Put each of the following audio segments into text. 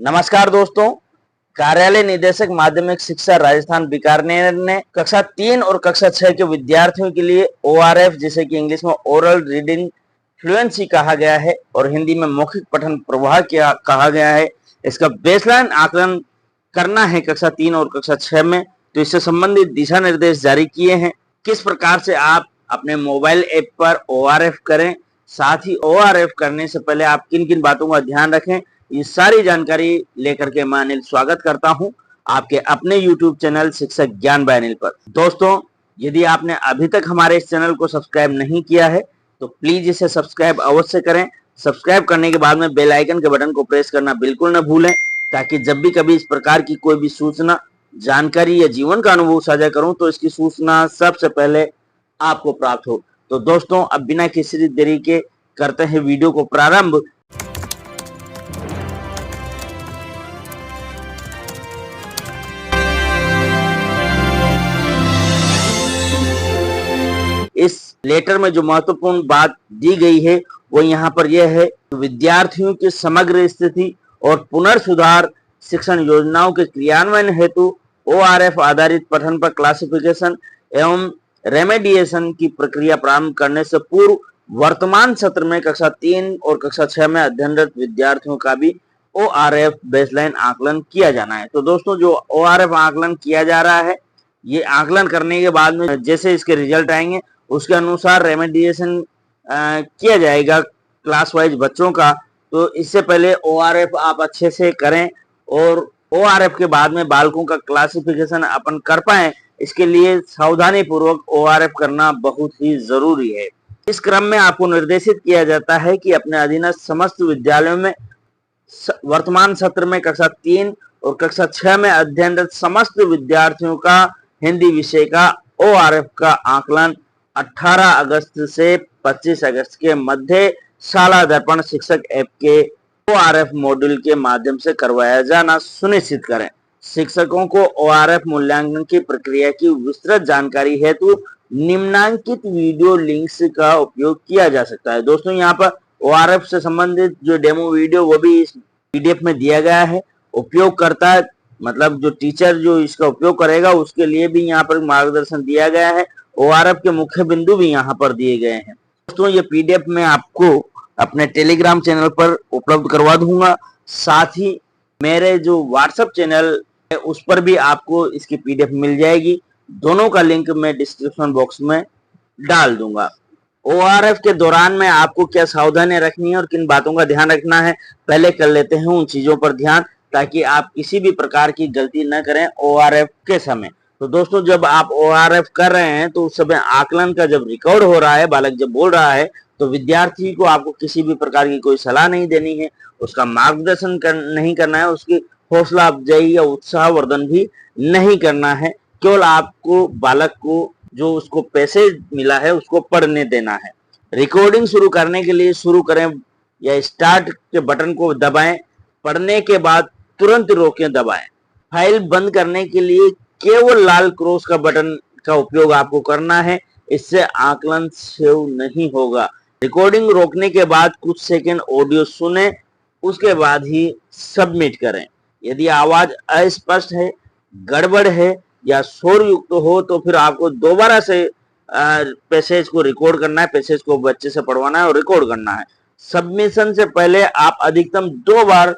नमस्कार दोस्तों, कार्यालय निदेशक माध्यमिक शिक्षा राजस्थान बीकानेर ने कक्षा 3 और कक्षा 6 के विद्यार्थियों के लिए ORF, जिसे कि इंग्लिश में ओरल रीडिंग फ्लुएंसी कहा गया है और हिंदी में मौखिक पठन प्रवाह कहा गया है, इसका बेसलाइन आकलन करना है कक्षा 3 और कक्षा 6 में। तो इससे संबंधित दिशा निर्देश जारी किए हैं। किस प्रकार से आप अपने मोबाइल ऐप पर ORF करें, साथ ही ORF करने से पहले आप किन किन बातों का ध्यान रखें, ये सारी जानकारी लेकर के मैं अनिल स्वागत करता हूं आपके अपने YouTube चैनल शिक्षक ज्ञान बाय अनिल पर। दोस्तों, यदि आपने अभी तक हमारे इस चैनल को सब्सक्राइब नहीं किया है तो प्लीज इसे सब्सक्राइब अवश्य करें। सब्सक्राइब करने के बाद में बेल आइकन के बटन को प्रेस करना बिल्कुल न भूलें, ताकि जब भी कभी इस प्रकार की कोई भी सूचना, जानकारी या जीवन का अनुभव साझा करूं तो इसकी सूचना सबसे पहले आपको प्राप्त हो। तो दोस्तों, अब बिना किसी देरी के करते हैं वीडियो को प्रारंभ। इस लेटर में जो महत्वपूर्ण बात दी गई है वो यहाँ पर यह है, विद्यार्थियों की समग्र स्थिति और पुनर्सुधार शिक्षण योजनाओं के क्रियान्वयन हेतु ORF आधारित पठन पर क्लासिफिकेशन एवं रेमेडिएशन की प्रक्रिया प्रारंभ करने से पूर्व वर्तमान सत्र में कक्षा 3 और कक्षा 6 में अध्ययनरत विद्यार्थियों का भी ORF बेसलाइन आकलन किया जाना है। तो दोस्तों, जो ORF आकलन किया जा रहा है, ये आकलन करने के बाद में जैसे इसके रिजल्ट आएंगे उसके अनुसार रेमेडिएशन किया जाएगा क्लास वाइज बच्चों का। तो इससे पहले ORF आप अच्छे से करें और ORF के बाद में बालकों का क्लासिफिकेशन अपन कर पाए, इसके लिए सावधानी पूर्वक ORF करना बहुत ही जरूरी है। इस क्रम में आपको निर्देशित किया जाता है कि अपने अधीनस्थ समस्त विद्यालयों में वर्तमान सत्र में कक्षा 3 और कक्षा 6 में अध्ययनरत समस्त विद्यार्थियों का हिंदी विषय का ORF का आकलन 18 अगस्त से 25 अगस्त के मध्य शाला दर्पण शिक्षक ऐप के ORF मॉड्यूल के माध्यम से करवाया जाना सुनिश्चित करें। शिक्षकों को ORF मूल्यांकन की प्रक्रिया की विस्तृत जानकारी हेतु निम्नांकित वीडियो लिंक्स का उपयोग किया जा सकता है। दोस्तों, यहाँ पर ORF से संबंधित जो डेमो वीडियो वो भी इस PDF में दिया गया है। उपयोगकर्ता मतलब जो टीचर जो इसका उपयोग करेगा उसके लिए भी यहाँ पर मार्गदर्शन दिया गया है। ORF के मुख्य बिंदु भी यहाँ पर दिए गए हैं। दोस्तों, ये PDF मैं आपको अपने टेलीग्राम चैनल पर उपलब्ध करवा दूंगा, साथ ही मेरे जो WhatsApp चैनल है उस पर भी आपको इसकी PDF मिल जाएगी। दोनों का लिंक मैं डिस्क्रिप्शन बॉक्स में डाल दूंगा। ORF के दौरान में आपको क्या सावधानी रखनी है और किन बातों का ध्यान रखना है, पहले कर लेते हैं उन चीजों पर ध्यान, ताकि आप किसी भी प्रकार की गलती न करें ORF के समय। तो दोस्तों, जब आप ORF कर रहे हैं तो उस समय आकलन का जब रिकॉर्ड हो रहा है, बालक जब बोल रहा है, तो विद्यार्थी को आपको किसी भी प्रकार की कोई सलाह नहीं देनी है, उसका मार्गदर्शन नहीं करना है, उसकी हौसला अफजाई या उत्साहवर्धन भी नहीं करना है। केवल आपको बालक को जो उसको पैसे मिला है उसको पढ़ने देना है। रिकॉर्डिंग शुरू करने के लिए शुरू करें या स्टार्ट के बटन को दबाएं, पढ़ने के बाद तुरंत रोकें दबाएं। फाइल बंद करने के लिए केवल लाल क्रॉस का बटन का उपयोग आपको करना है, इससे आकलन सेव नहीं होगा। रिकॉर्डिंग रोकने के बाद कुछ सेकंड ऑडियो सुने, उसके बाद ही सबमिट करें। यदि आवाज अस्पष्ट है, गड़बड़ है या शोर युक्त हो तो फिर आपको दोबारा से पैसेज को रिकॉर्ड करना है, पैसेज को बच्चे से पढ़वाना है और रिकॉर्ड करना है। सबमिशन से पहले आप अधिकतम 2 बार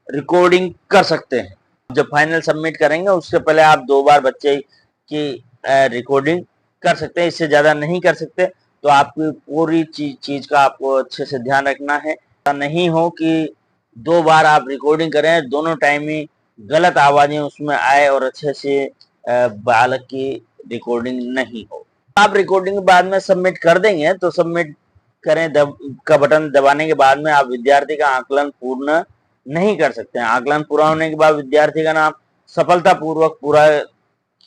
रिकॉर्डिंग कर सकते हैं। जब फाइनल सबमिट करेंगे उससे पहले आप 2 बार बच्चे की रिकॉर्डिंग कर सकते हैं, इससे ज्यादा नहीं कर सकते। तो आपकी पूरी चीज का आपको अच्छे से ध्यान रखना है, ऐसा नहीं हो कि 2 बार आप रिकॉर्डिंग करें, दोनों टाइम ही गलत आवाजें उसमें आए और अच्छे से बालक की रिकॉर्डिंग नहीं हो। आप रिकॉर्डिंग के बाद में सबमिट कर देंगे तो सबमिट करें का बटन दबाने के बाद में आप विद्यार्थी का आकलन पूर्ण नहीं कर सकते हैं। आकलन पूरा होने के बाद विद्यार्थी का नाम सफलतापूर्वक पूरा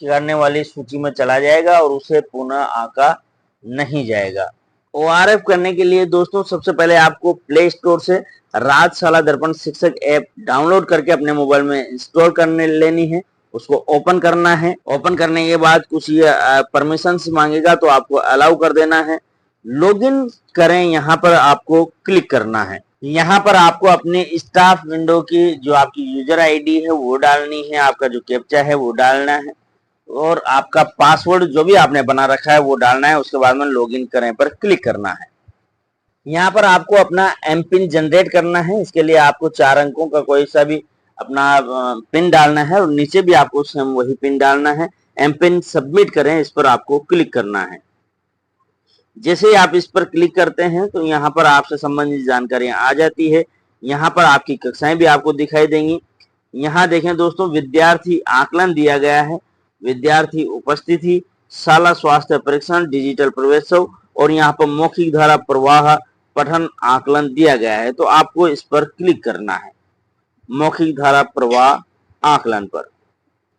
करने वाली सूची में चला जाएगा और उसे पुनः आंका नहीं जाएगा। ORF करने के लिए दोस्तों, सबसे पहले आपको प्ले स्टोर से राजशाला दर्पण शिक्षक ऐप डाउनलोड करके अपने मोबाइल में इंस्टॉल करने लेनी है, उसको ओपन करना है। ओपन करने के बाद कुछ ये परमिशंस मांगेगा तो आपको अलाउ कर देना है। लॉगिन करें, यहाँ पर आपको क्लिक करना है। यहाँ पर आपको अपने स्टाफ विंडो की जो आपकी यूजर आईडी है वो डालनी है, आपका जो कैप्चा है वो डालना है और आपका पासवर्ड जो भी आपने बना रखा है वो डालना है। उसके बाद में लॉगिन करें पर क्लिक करना है। यहाँ पर आपको अपना एम पिन जनरेट करना है। इसके लिए आपको 4 अंकों का कोई सा भी अपना पिन डालना है और नीचे भी आपको सेम वही पिन डालना है। एम पिन सबमिट करें, इस पर आपको क्लिक करना है। जैसे ही आप इस पर क्लिक करते हैं तो यहाँ पर आपसे संबंधित जानकारियां आ जाती है। यहाँ पर आपकी कक्षाएं भी आपको दिखाई देंगी। यहाँ देखें दोस्तों, विद्यार्थी आकलन दिया गया है, विद्यार्थी उपस्थिति, शाला स्वास्थ्य परीक्षण, डिजिटल प्रवेशोत्सव और यहाँ पर मौखिक धारा प्रवाह पठन आकलन दिया गया है। तो आपको इस पर क्लिक करना है, मौखिक धारा प्रवाह आकलन पर।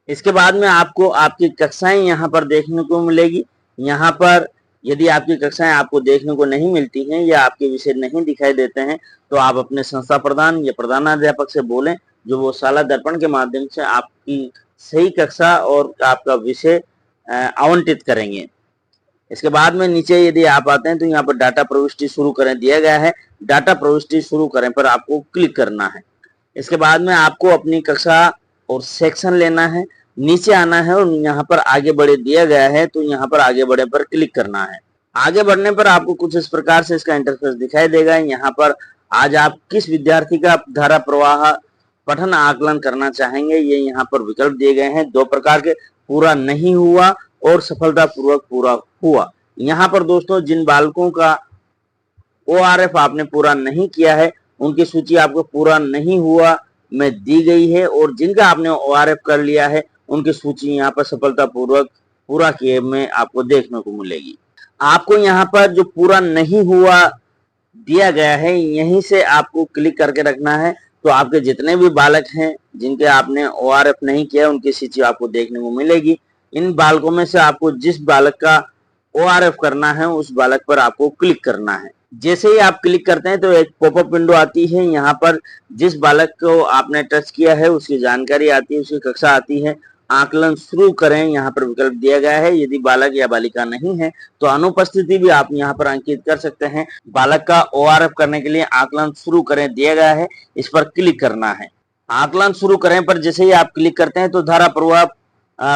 इसके बाद में आपको आपकी कक्षाएं यहाँ पर देखने को मिलेगी। यहाँ पर यदि आपकी कक्षाएं आपको देखने को नहीं मिलती हैं या आपके विषय नहीं दिखाई देते हैं तो आप अपने संस्था प्रधान या प्रधानाध्यापक से बोलें, जो वो शाला दर्पण के माध्यम से आपकी सही कक्षा और आपका विषय आवंटित करेंगे। इसके बाद में नीचे यदि आप आते हैं तो यहाँ पर डाटा प्रविष्टि शुरू करें दिया गया है। डाटा प्रविष्टि शुरू करें पर आपको क्लिक करना है। इसके बाद में आपको अपनी कक्षा और सेक्शन लेना है, नीचे आना है और यहाँ पर आगे बढ़े दिया गया है तो यहाँ पर आगे बढ़े पर क्लिक करना है। आगे बढ़ने पर आपको कुछ इस प्रकार से इसका इंटरफेस दिखाई देगा। यहाँ पर आज आप किस विद्यार्थी का धारा प्रवाह पठन आकलन करना चाहेंगे, ये यहाँ पर विकल्प दिए गए हैं। 2 प्रकार के, पूरा नहीं हुआ और सफलतापूर्वक पूरा हुआ। यहाँ पर दोस्तों जिन बालकों का ORF आपने पूरा नहीं किया है उनकी सूची आपको पूरा नहीं हुआ में दी गई है और जिनका आपने ORF कर लिया है उनकी सूची यहाँ पर सफलतापूर्वक पूरा किए में आपको देखने को मिलेगी। आपको यहाँ पर जो पूरा नहीं हुआ दिया गया है यहीं से आपको क्लिक करके रखना है। तो आपके जितने भी बालक हैं जिनके आपने ORF नहीं किया उनकी सूची आपको देखने को मिलेगी। इन बालकों में से आपको जिस बालक का ORF करना है उस बालक पर आपको क्लिक करना है। जैसे ही आप क्लिक करते हैं तो एक पॉपअप विंडो आती है। यहाँ पर जिस बालक को आपने टच किया है उसकी जानकारी आती है, उसकी कक्षा आती है। आकलन शुरू करें, यहाँ पर विकल्प दिया गया है। यदि बालक या बालिका नहीं है तो अनुपस्थिति भी आप यहाँ पर अंकित कर सकते हैं। बालक का ORF करने के लिए आकलन शुरू करें दिया गया है, इस पर क्लिक करना है। आकलन शुरू करें पर जैसे ही आप क्लिक करते हैं तो धारा प्रवाह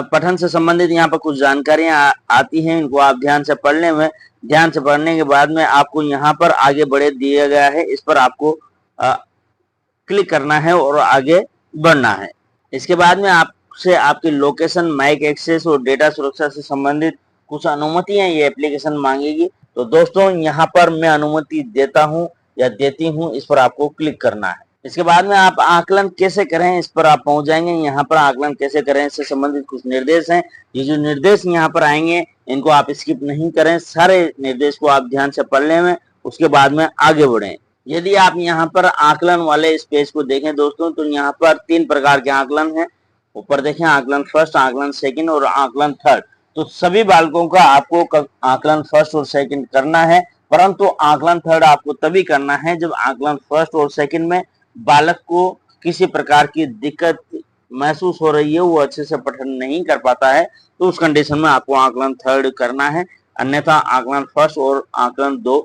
पठन से संबंधित यहाँ पर कुछ जानकारियां आती हैं। इनको आप ध्यान से पढ़ लें। में ध्यान से पढ़ने के बाद में आपको यहाँ पर आगे बढ़े दिया गया है, इस पर आपको क्लिक करना है और आगे बढ़ना है। इसके बाद में आपसे आपकी लोकेशन, माइक एक्सेस और डेटा सुरक्षा से संबंधित कुछ अनुमतियां ये एप्लीकेशन मांगेगी। तो दोस्तों यहाँ पर मैं अनुमति देता हूँ या देती हूँ, इस पर आपको क्लिक करना है। इसके बाद में आप आकलन कैसे करें इस पर आप पहुंच जाएंगे। यहाँ पर आकलन कैसे करें इससे संबंधित कुछ निर्देश हैं। ये जो निर्देश यहाँ पर आएंगे इनको आप स्किप नहीं करें, सारे निर्देश को आप ध्यान से पढ़ लें, उसके बाद में आगे बढ़ें। यदि आप यहाँ पर आकलन वाले इस पेज को देखें दोस्तों तो यहाँ पर 3 प्रकार के आकलन हैं। ऊपर देखें, आकलन फर्स्ट, आकलन सेकंड और आकलन थर्ड। तो सभी बालकों का आपको आकलन फर्स्ट और सेकंड करना है, परंतु आकलन थर्ड आपको तभी करना है जब आकलन फर्स्ट और सेकंड में बालक को किसी प्रकार की दिक्कत महसूस हो रही है, वो अच्छे से पठन नहीं कर पाता है, तो उस कंडीशन में आपको आकलन थर्ड करना है। अन्यथा आकलन फर्स्ट और आकलन 2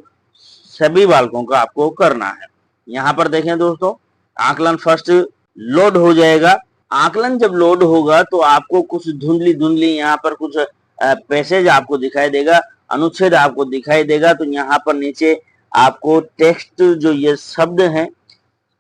सभी बालकों का आपको करना है। यहाँ पर देखें दोस्तों, आकलन फर्स्ट लोड हो जाएगा। आकलन जब लोड होगा तो आपको कुछ धुंधली यहाँ पर कुछ पैसेज आपको दिखाई देगा, अनुच्छेद आपको दिखाई देगा। तो यहाँ पर नीचे आपको टेक्स्ट जो ये शब्द हैं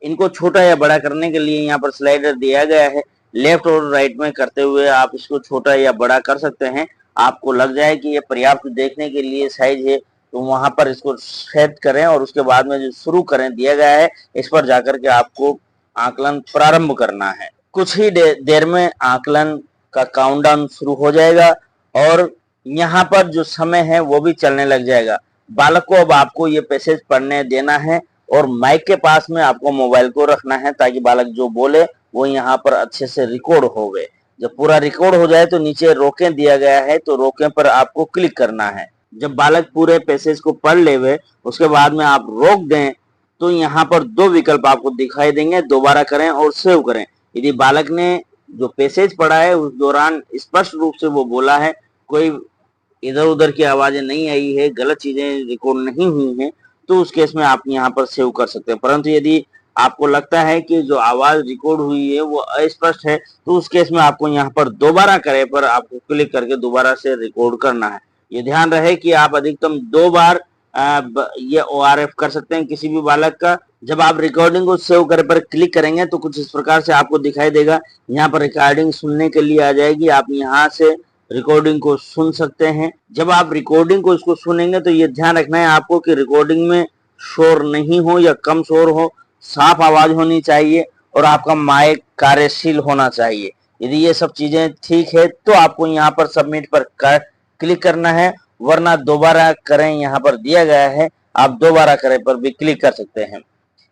इनको छोटा या बड़ा करने के लिए यहाँ पर स्लाइडर दिया गया है। लेफ्ट और राइट में करते हुए आप इसको छोटा या बड़ा कर सकते हैं। आपको लग जाए कि ये पर्याप्त देखने के लिए साइज है तो वहां पर इसको सेट करें और उसके बाद में जो शुरू करें दिया गया है इस पर जाकर के आपको आकलन प्रारंभ करना है। कुछ ही देर में आकलन का काउंटडाउन शुरू हो जाएगा और यहाँ पर जो समय है वो भी चलने लग जाएगा। बालक को अब आपको ये पैसेज पढ़ने देना है और माइक के पास में आपको मोबाइल को रखना है ताकि बालक जो बोले वो यहाँ पर अच्छे से रिकॉर्ड हो गए। जब पूरा रिकॉर्ड हो जाए तो नीचे रोकें दिया गया है, तो रोकें पर आपको क्लिक करना है। जब बालक पूरे पैसेज को पढ़ लेवे उसके बाद में आप रोक दें तो यहाँ पर 2 विकल्प आपको दिखाई देंगे, दोबारा करें और सेव करें। यदि बालक ने जो पैसेज पढ़ा है उस दौरान स्पष्ट रूप से वो बोला है, कोई इधर उधर की आवाजें नहीं आई है, गलत चीजें रिकॉर्ड नहीं हुई हैं, तो उस केस में आप यहाँ पर सेव कर सकते हैं। परंतु यदि आपको लगता है कि जो आवाज रिकॉर्ड हुई है वो अस्पष्ट है, तो उस केस में आपको यहाँ पर दोबारा करे पर आपको क्लिक करके दोबारा से रिकॉर्ड करना है। ये ध्यान रहे कि आप अधिकतम 2 बार ये ORF कर सकते हैं किसी भी बालक का। जब आप रिकॉर्डिंग को सेव करे पर क्लिक करेंगे तो कुछ इस प्रकार से आपको दिखाई देगा। यहाँ पर रिकॉर्डिंग सुनने के लिए आ जाएगी, आप यहाँ से रिकॉर्डिंग को सुन सकते हैं। जब आप रिकॉर्डिंग को इसको सुनेंगे तो ये ध्यान रखना है आपको कि रिकॉर्डिंग में शोर नहीं हो या कम शोर हो, साफ आवाज होनी चाहिए और आपका माइक कार्यशील होना चाहिए। यदि ये सब चीजें ठीक है तो आपको यहाँ पर सबमिट पर क्लिक करना है, वरना दोबारा करें यहाँ पर दिया गया है, आप दोबारा करें पर भी क्लिक कर सकते हैं।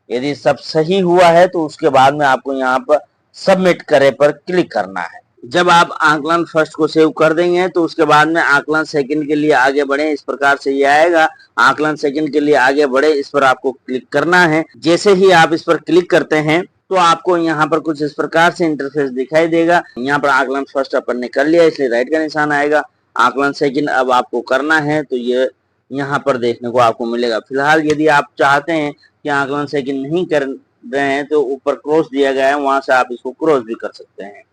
यदि सब सही हुआ है तो उसके बाद में आपको यहाँ पर सबमिट करे पर क्लिक करना है। जब आप आकलन फर्स्ट को सेव कर देंगे तो उसके बाद में आकलन सेकंड के लिए आगे बढ़े, इस प्रकार से ये आएगा। आकलन सेकंड के लिए आगे बढ़े, इस पर आपको क्लिक करना है। जैसे ही आप इस पर क्लिक करते हैं तो आपको यहाँ पर कुछ इस प्रकार से इंटरफेस दिखाई देगा। यहाँ पर आकलन फर्स्ट अपन ने कर लिया इसलिए राइट का निशान आएगा। आकलन सेकंड अब आपको करना है तो ये यहाँ पर देखने को आपको मिलेगा। फिलहाल यदि आप चाहते हैं कि आकलन सेकंड नहीं कर रहे हैं तो ऊपर क्रॉस दिया गया है, वहां से आप इसको क्रॉस भी कर सकते हैं।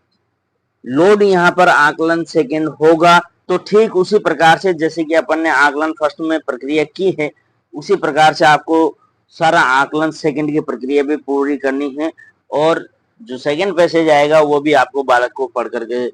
लोड यहाँ पर आकलन सेकंड होगा तो ठीक उसी प्रकार से जैसे कि अपन ने आकलन फर्स्ट में प्रक्रिया की है, उसी प्रकार से आपको सारा आकलन सेकंड की प्रक्रिया भी पूरी करनी है और जो सेकंड पैसेज आएगा वो भी आपको बालक को पढ़ करके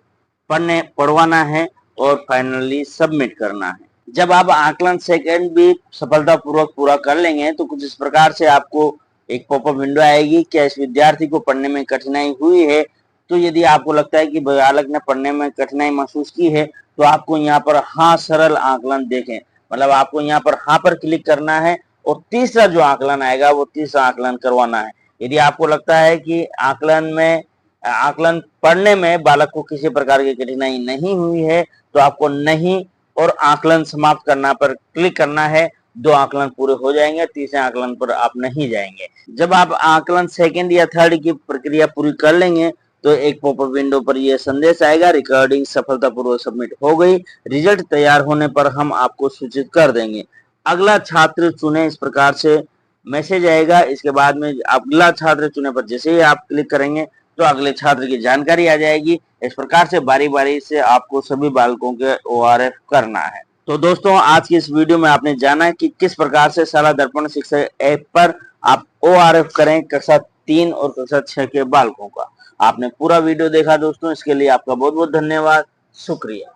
पढ़वाना है और फाइनली सबमिट करना है। जब आप आकलन सेकंड भी सफलतापूर्वक पूरा कर लेंगे तो कुछ इस प्रकार से आपको एक पॉपअप विंडो आएगी। क्या इस विद्यार्थी को पढ़ने में कठिनाई हुई है? तो यदि आपको लगता है कि बालक ने पढ़ने में कठिनाई महसूस की है तो आपको यहाँ पर हाँ सरल आकलन देखें, मतलब आपको यहाँ पर हाँ पर क्लिक करना है और तीसरा जो आकलन आएगा वो तीसरा आकलन करवाना है। यदि आपको लगता है कि आकलन पढ़ने में बालक को किसी प्रकार की कठिनाई नहीं हुई है तो आपको नहीं और आकलन समाप्त करना पर क्लिक करना है। 2 आकलन पूरे हो जाएंगे, तीसरे आकलन पर आप नहीं जाएंगे। जब आप आकलन सेकंड या थर्ड की प्रक्रिया पूरी कर लेंगे तो एक पॉपअप विंडो पर यह संदेश आएगा, रिकॉर्डिंग सफलतापूर्वक सबमिट हो गई, रिजल्ट तैयार होने पर हम आपको सूचित कर देंगे, अगला छात्र चुने, इस प्रकार से मैसेज आएगा। इसके बाद में अगला छात्र चुने पर जैसे ही आप क्लिक करेंगे तो अगले छात्र की जानकारी आ जाएगी। इस प्रकार से बारी बारी से आपको सभी बालकों के ORF करना है। तो दोस्तों आज की इस वीडियो में आपने जाना कि किस प्रकार से शाला दर्पण शिक्षा ऐप पर आप ORF करें कक्षा 3 और कक्षा 6 के बालकों का। आपने पूरा वीडियो देखा दोस्तों, इसके लिए आपका बहुत बहुत धन्यवाद, शुक्रिया।